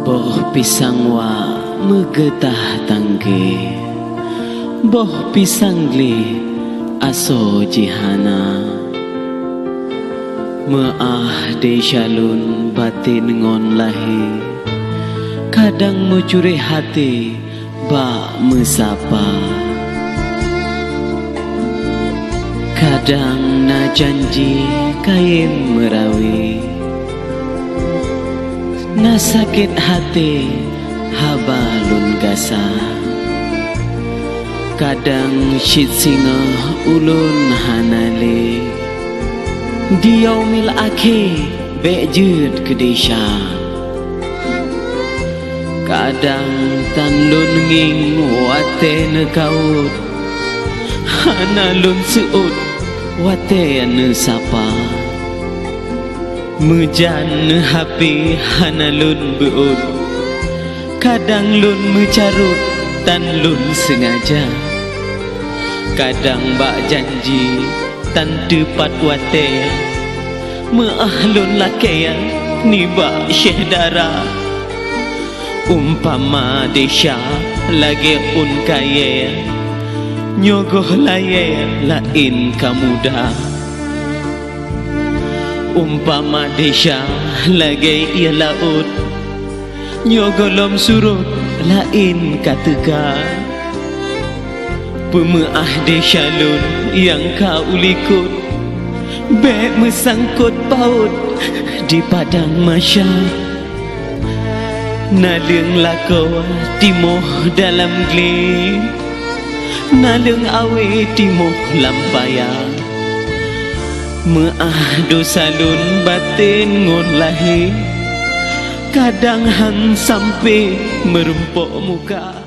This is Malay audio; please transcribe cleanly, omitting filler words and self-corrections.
Boh pisang wa megetah tangge, boh pisang gli aso jihana. Meah de shalun batin ngon lahi, kadang mencuri hati ba mesapa. Kadang na janji kain merawi, na sakit hati habalun gasa. Kadang syit singa ulun hanale, diau mil akhe bejud kedesha. Kadang tan lun nging wate nekaut, hana lun seut wate ane sapa. Mejan hapi hana lun beut, kadang lun mencarut tan lun sengaja. Kadang bak janji tan tepat wate, meah lun lakeya ni bak syehdara. Umpama desya lagi un kaya, nyogoh laye lain kamuda. Umpama desya lagi ia laut, nyogolom surut lain katega. Pemeah desya lun yang kau likut, be mesangkut paut di padang masya. Nalung lako timoh dalam gli, nalung awe timoh lampaya. Meah dosa lun batin ngon lahi, kadang hang sampai merumpok muka.